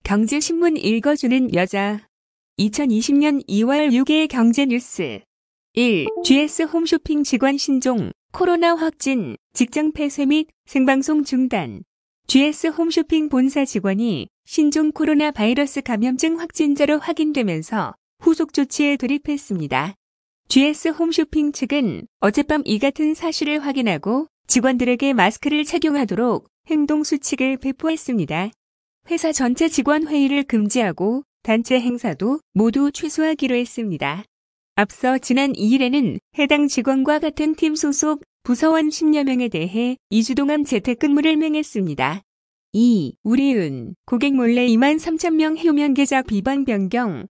경제신문 읽어주는 여자. 2020년 2월 6일 경제뉴스. 1. GS 홈쇼핑 직원 신종, 코로나 확진, 직장 폐쇄 및 생방송 중단. GS 홈쇼핑 본사 직원이 신종 코로나 바이러스 감염증 확진자로 확인되면서 후속 조치에 돌입했습니다. GS 홈쇼핑 측은 어젯밤 이 같은 사실을 확인하고 직원들에게 마스크를 착용하도록 행동수칙을 배포했습니다. 회사 전체 직원 회의를 금지하고 단체 행사도 모두 취소하기로 했습니다. 앞서 지난 2일에는 해당 직원과 같은 팀 소속 부서원 10여 명에 대해 2주 동안 재택근무를 명했습니다. 2. 우리은 고객 몰래 23,000명 휴면 계좌 비번 변경.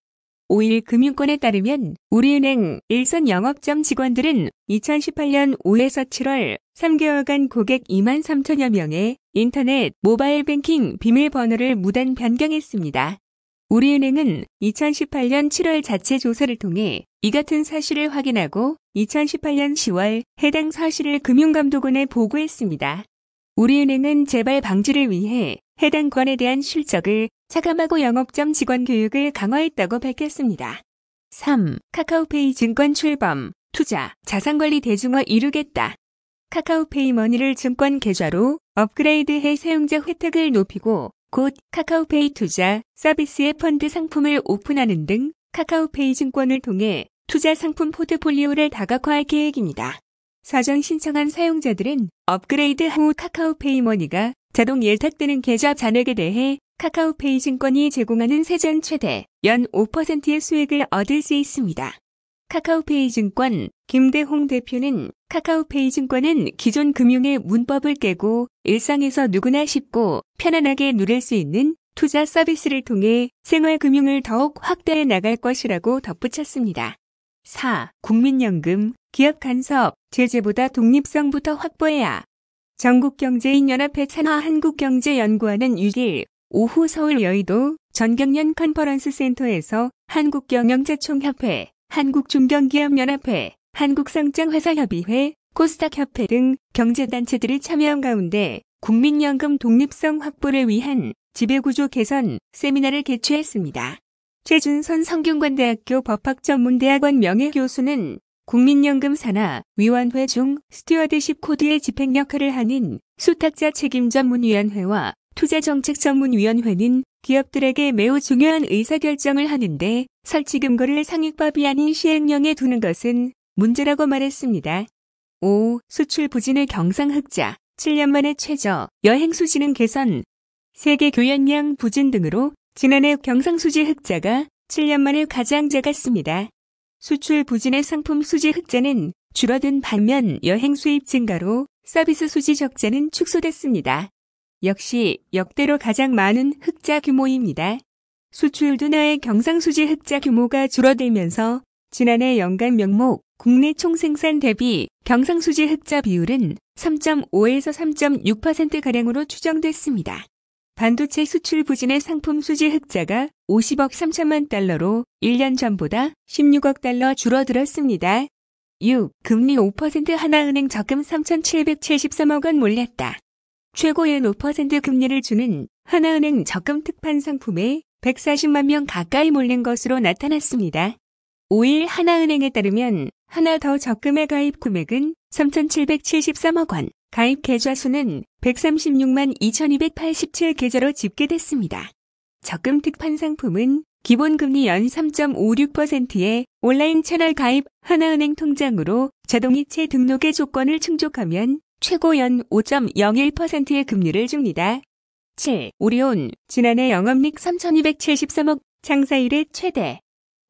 5일 금융권에 따르면 우리은행 일선 영업점 직원들은 2018년 5에서 7월 3개월간 고객 23,000여 명의 인터넷, 모바일 뱅킹 비밀번호를 무단 변경했습니다. 우리은행은 2018년 7월 자체 조사를 통해 이 같은 사실을 확인하고 2018년 10월 해당 사실을 금융감독원에 보고했습니다. 우리은행은 재발 방지를 위해 해당 건에 대한 실적을 차감하고 영업점 직원 교육을 강화했다고 밝혔습니다. 3. 카카오페이 증권 출범, 투자, 자산관리 대중화 이루겠다. 카카오페이 머니를 증권 계좌로 업그레이드해 사용자 혜택을 높이고 곧 카카오페이 투자 서비스의 펀드 상품을 오픈하는 등 카카오페이 증권을 통해 투자 상품 포트폴리오를 다각화할 계획입니다. 사전 신청한 사용자들은 업그레이드 후 카카오페이 머니가 자동 예탁되는 계좌 잔액에 대해 카카오페이 증권이 제공하는 세전 최대 연 5%의 수익을 얻을 수 있습니다. 카카오페이 증권 김대홍 대표는 카카오페이 증권은 기존 금융의 문법을 깨고 일상에서 누구나 쉽고 편안하게 누릴 수 있는 투자 서비스를 통해 생활금융을 더욱 확대해 나갈 것이라고 덧붙였습니다. 4. 국민연금, 기업 간섭, 제재보다 독립성부터 확보해야. 전국경제인연합회 산하한국경제연구원은 6일 오후 서울 여의도 전경련 컨퍼런스 센터에서 한국경영자총협회, 한국중견기업연합회, 한국상장회사협의회, 코스닥협회 등 경제단체들이 참여한 가운데 국민연금 독립성 확보를 위한 지배구조 개선 세미나를 개최했습니다. 최준선 성균관대학교 법학전문대학원 명예교수는 국민연금 산하 위원회 중 스튜어드십 코드의 집행 역할을 하는 수탁자 책임전문위원회와 투자정책전문위원회는 기업들에게 매우 중요한 의사결정을 하는데 설치 근거를 상위법이 아닌 시행령에 두는 것은 문제라고 말했습니다. 5. 수출 부진의 경상흑자, 7년 만에 최저, 여행 수지능 개선, 세계 교역량 부진 등으로 지난해 경상수지 흑자가 7년 만에 가장 작았습니다. 수출 부진의 상품 수지 흑자는 줄어든 반면 여행 수입 증가로 서비스 수지 적자는 축소됐습니다. 역시 역대로 가장 많은 흑자 규모입니다. 수출 둔화의 경상수지 흑자 규모가 줄어들면서 지난해 연간 명목 국내 총생산 대비 경상수지 흑자 비율은 3.5에서 3.6%가량으로 추정됐습니다. 반도체 수출 부진의 상품 수지 흑자가 50억 3천만 달러로 1년 전보다 16억 달러 줄어들었습니다. 6. 금리 5% 하나은행 적금 3,773억 원 몰렸다. 최고의 5% 금리를 주는 하나은행 적금 특판 상품에 140만 명 가까이 몰린 것으로 나타났습니다. 5일 하나은행에 따르면 하나 더 적금의 가입 금액은 3,773억 원, 가입 계좌 수는 136만 2,287계좌로 집계됐습니다. 적금 특판 상품은 기본금리 연 3.56%의 온라인 채널 가입 하나은행 통장으로 자동이체 등록의 조건을 충족하면 최고 연 5.01%의 금리를 줍니다. 7. 오리온, 지난해 영업이익 3,273억, 장사 이래 최대.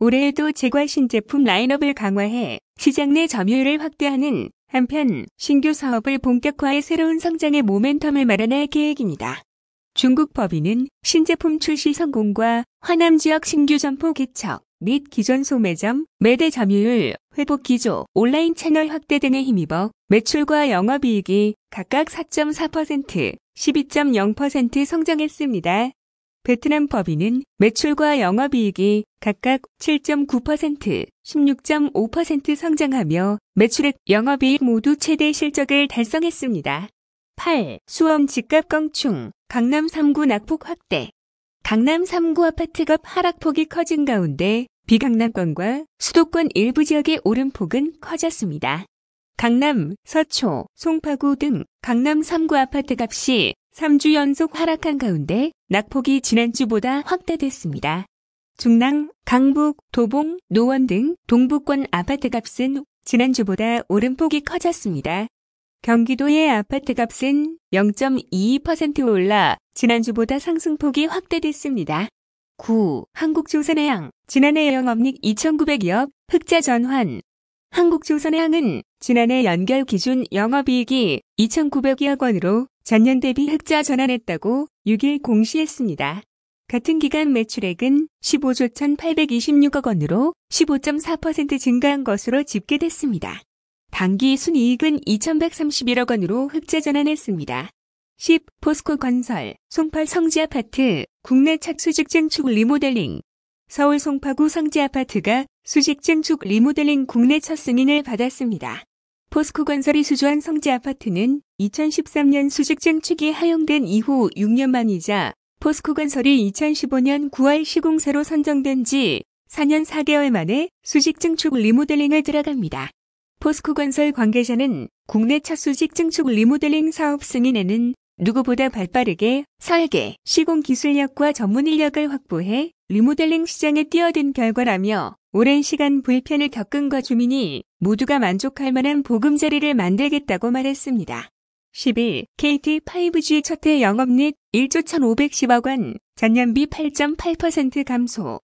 올해에도 제과 신제품 라인업을 강화해 시장 내 점유율을 확대하는 한편 신규 사업을 본격화해 새로운 성장의 모멘텀을 마련할 계획입니다. 중국 법인은 신제품 출시 성공과 화남 지역 신규 점포 개척 및 기존 소매점, 매대 점유율, 회복 기조, 온라인 채널 확대 등에 힘입어 매출과 영업이익이 각각 4.4%, 12.0% 성장했습니다. 베트남 법인은 매출과 영업이익이 각각 7.9%, 16.5% 성장하며 매출액, 영업이익 모두 최대 실적을 달성했습니다. 8. 수원 집값 껑충, 강남 3구 낙폭 확대. 강남 3구 아파트값 하락폭이 커진 가운데 비강남권과 수도권 일부 지역의 오름폭은 커졌습니다. 강남, 서초, 송파구 등 강남 3구 아파트값이 3주 연속 하락한 가운데 낙폭이 지난주보다 확대됐습니다. 중랑, 강북, 도봉, 노원 등 동부권 아파트값은 지난주보다 오름폭이 커졌습니다. 경기도의 아파트값은 0.22% 올라 지난주보다 상승폭이 확대됐습니다. 9. 한국조선해양, 지난해 영업이익 2,900억, 흑자 전환. 한국조선해양은 지난해 연결 기준 영업이익이 2,900억 원으로 전년 대비 흑자 전환했다고 6일 공시했습니다. 같은 기간 매출액은 15조 1,826억 원으로 15.4% 증가한 것으로 집계됐습니다. 당기 순이익은 2,131억 원으로 흑자 전환했습니다. 10. 포스코건설, 송파 성지아파트, 국내 첫 수직증축 리모델링. 서울 송파구 성지아파트가 수직증축 리모델링 국내 첫 승인을 받았습니다. 포스코건설이 수주한 성지아파트는 2013년 수직증축이 허용된 이후 6년 만이자 포스코건설이 2015년 9월 시공사로 선정된 지 4년 4개월 만에 수직증축 리모델링을 들어갑니다. 포스코건설 관계자는 국내 첫 수직증축 리모델링 사업 승인에는 누구보다 발빠르게 설계, 시공 기술력과 전문 인력을 확보해 리모델링 시장에 뛰어든 결과라며 오랜 시간 불편을 겪은 주민이 모두가 만족할 만한 보금자리를 만들겠다고 말했습니다. 10일 KT 5G 첫해 영업이익 1조 1,510억 원, 전년비 8.8% 감소.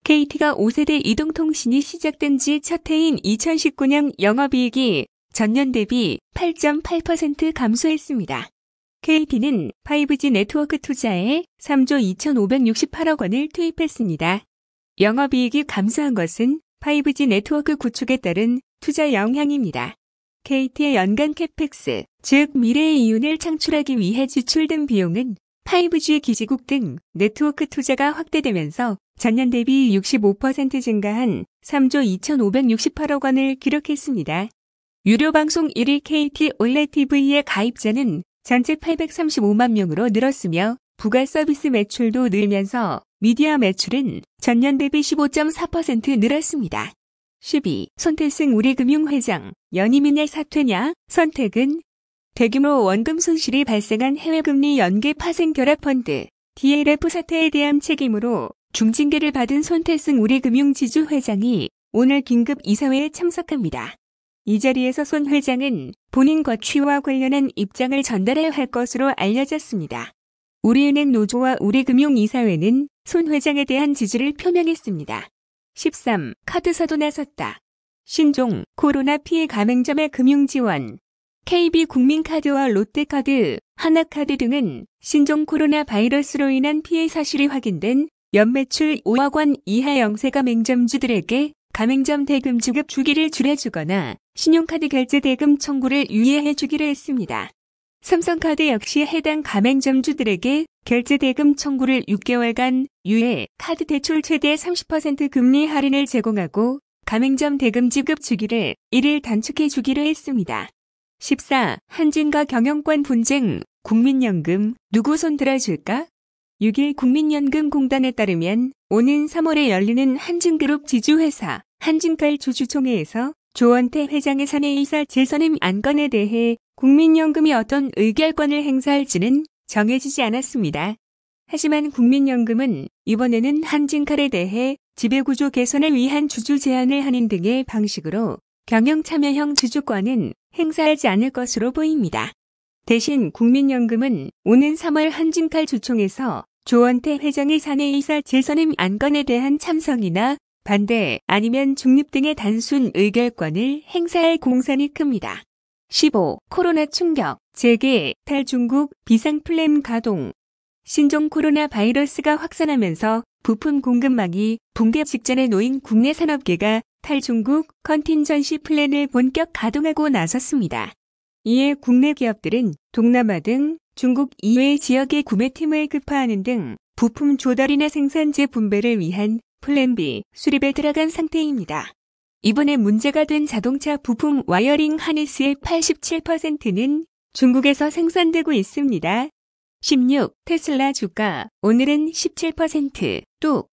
KT가 5세대 이동통신이 시작된 지 첫 해인 2019년 영업이익이 전년 대비 8.8% 감소했습니다. KT는 5G 네트워크 투자에 3조 2,568억 원을 투입했습니다. 영업이익이 감소한 것은 5G 네트워크 구축에 따른 투자 영향입니다. KT의 연간 캐펙스, 즉 미래의 이윤을 창출하기 위해 지출된 비용은 5G 기지국 등 네트워크 투자가 확대되면서 전년 대비 65% 증가한 3조 2,568억 원을 기록했습니다. 유료 방송 1위 KT 올레TV의 가입자는 전체 835만 명으로 늘었으며 부가 서비스 매출도 늘면서 미디어 매출은 전년 대비 15.4% 늘었습니다. 12. 손태승 우리금융회장, 연이민의 사퇴냐? 선택은 대규모 원금 손실이 발생한 해외금리 연계 파생 결합 펀드 DLF 사태에 대한 책임으로 중징계를 받은 손태승 우리금융지주 회장이 오늘 긴급 이사회에 참석합니다. 이 자리에서 손 회장은 본인 거취와 관련한 입장을 전달해야 할 것으로 알려졌습니다. 우리은행 노조와 우리금융이사회는 손 회장에 대한 지지를 표명했습니다. 13. 카드사도 나섰다. 신종, 코로나 피해 가맹점의 금융지원. KB국민카드와 롯데카드, 하나카드 등은 신종 코로나 바이러스로 인한 피해 사실이 확인된 연매출 5억 원 이하 영세 가맹점주들에게 가맹점 대금 지급 주기를 줄여주거나 신용카드 결제 대금 청구를 유예해 주기로 했습니다. 삼성카드 역시 해당 가맹점주들에게 결제 대금 청구를 6개월간 유예, 카드 대출 최대 30% 금리 할인을 제공하고 가맹점 대금 지급 주기를 1일 단축해 주기로 했습니다. 14. 한진과 경영권 분쟁, 국민연금 누구 손 들어줄까? 6일 국민연금공단에 따르면 오는 3월에 열리는 한진그룹 지주회사 한진칼 주주총회에서 조원태 회장의 사내이사 재선임 안건에 대해 국민연금이 어떤 의결권을 행사할지는 정해지지 않았습니다. 하지만 국민연금은 이번에는 한진칼에 대해 지배구조 개선을 위한 주주 제한을 하는 등의 방식으로 경영참여형 주주권은 행사하지 않을 것으로 보입니다. 대신 국민연금은 오는 3월 한진칼 주총에서 조원태 회장의 사내이사 재선임 안건에 대한 참석이나 반대 아니면 중립 등의 단순 의결권을 행사할 공산이 큽니다. 15. 코로나 충격, 재개, 탈중국, 비상플랜 가동. 신종 코로나 바이러스가 확산하면서 부품 공급망이 붕괴 직전에 놓인 국내 산업계가 탈중국 컨틴전시 플랜을 본격 가동하고 나섰습니다. 이에 국내 기업들은 동남아 등 중국 이외 지역의 구매팀을 급파하는 등 부품 조달이나 생산재 분배를 위한 플랜 B 수립에 들어간 상태입니다. 이번에 문제가 된 자동차 부품 와이어링 하네스의 87%는 중국에서 생산되고 있습니다. 16. 테슬라 주가 오늘은 17% 뚝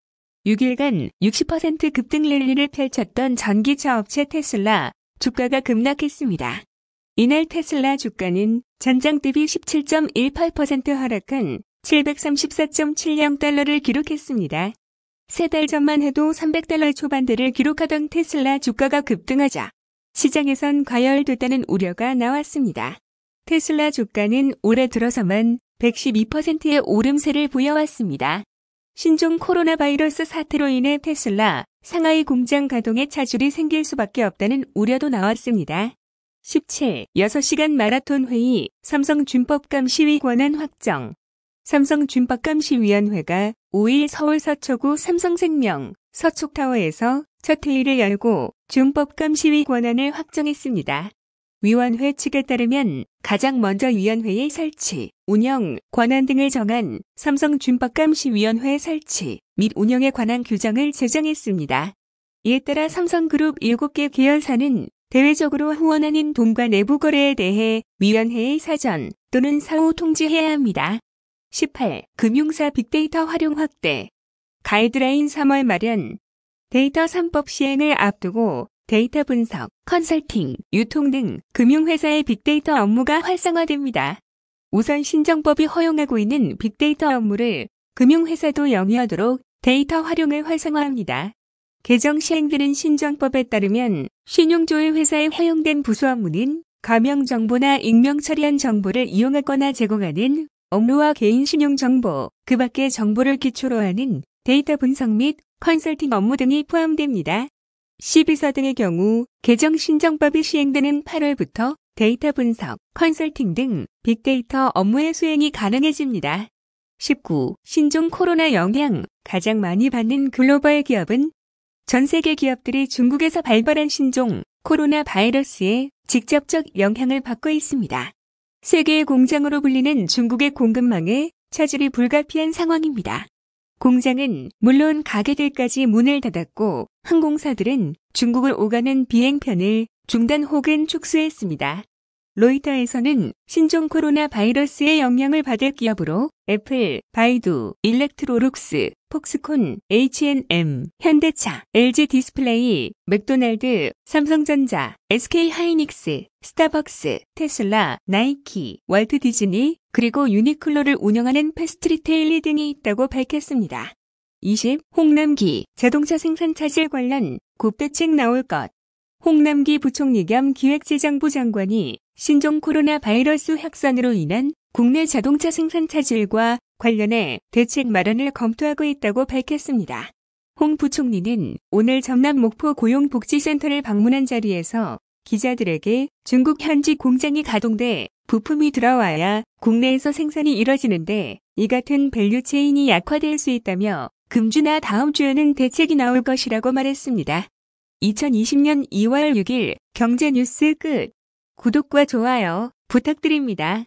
6일간 60% 급등 랠리를 펼쳤던 전기차 업체 테슬라 주가가 급락했습니다. 이날 테슬라 주가는 전장 대비 17.18% 하락한 734.70달러를 기록했습니다. 3달 전만 해도 300달러 초반대를 기록하던 테슬라 주가가 급등하자 시장에선 과열됐다는 우려가 나왔습니다. 테슬라 주가는 올해 들어서만 112%의 오름세를 보여왔습니다. 신종 코로나 바이러스 사태로 인해 테슬라 상하이 공장 가동에 차질이 생길 수밖에 없다는 우려도 나왔습니다. 17. 6시간 마라톤 회의 삼성준법감시위 권한 확정. 삼성준법감시위원회가 5일 서울 서초구 삼성생명 서촉타워에서 첫 회의를 열고 준법감시위 권한을 확정했습니다. 위원회 측에 따르면 가장 먼저 위원회의 설치, 운영, 권한 등을 정한 삼성준법감시위원회 설치 및 운영에 관한 규정을 제정했습니다. 이에 따라 삼성그룹 7개 계열사는 대외적으로 후원하는 돈과 내부 거래에 대해 위원회의 사전 또는 사후 통지해야 합니다. 18. 금융사 빅데이터 활용 확대. 가이드라인 3월 마련. 데이터 3법 시행을 앞두고 데이터 분석, 컨설팅, 유통 등 금융회사의 빅데이터 업무가 활성화됩니다. 우선 신정법이 허용하고 있는 빅데이터 업무를 금융회사도 영위하도록 데이터 활용을 활성화합니다. 개정 시행되는 신정법에 따르면 신용조회 회사에 허용된 부수 업무는 가명정보나 익명 처리한 정보를 이용하거나 제공하는 업무와 개인 신용정보, 그 밖의 정보를 기초로 하는 데이터 분석 및 컨설팅 업무 등이 포함됩니다. 12서 등의 경우 개정 신정법이 시행되는 8월부터 데이터 분석, 컨설팅 등 빅데이터 업무의 수행이 가능해집니다. 19. 신종 코로나 영향 가장 많이 받는 글로벌 기업은 전 세계 기업들이 중국에서 발발한 신종 코로나 바이러스에 직접적 영향을 받고 있습니다. 세계의 공장으로 불리는 중국의 공급망에 차질이 불가피한 상황입니다. 공장은 물론 가게들까지 문을 닫았고 항공사들은 중국을 오가는 비행편을 중단 혹은 축소했습니다. 로이터에서는 신종 코로나 바이러스의 영향을 받을 기업으로 애플, 바이두, 일렉트로룩스, 폭스콘, H&M, 현대차, LG 디스플레이, 맥도날드, 삼성전자, SK 하이닉스, 스타벅스, 테슬라, 나이키, 월트 디즈니, 그리고 유니클로를 운영하는 패스트리테일리 등이 있다고 밝혔습니다. 20. 홍남기 자동차 생산 차질 관련 국대책 나올 것. 홍남기 부총리 겸 기획재정부 장관이 신종 코로나 바이러스 확산으로 인한 국내 자동차 생산 차질과 관련해 대책 마련을 검토하고 있다고 밝혔습니다. 홍 부총리는 오늘 전남 목포 고용복지센터를 방문한 자리에서 기자들에게 중국 현지 공장이 가동돼 부품이 들어와야 국내에서 생산이 이뤄지는데 이 같은 밸류체인이 약화될 수 있다며 금주나 다음 주에는 대책이 나올 것이라고 말했습니다. 2020년 2월 6일 경제뉴스 끝. 구독과 좋아요 부탁드립니다.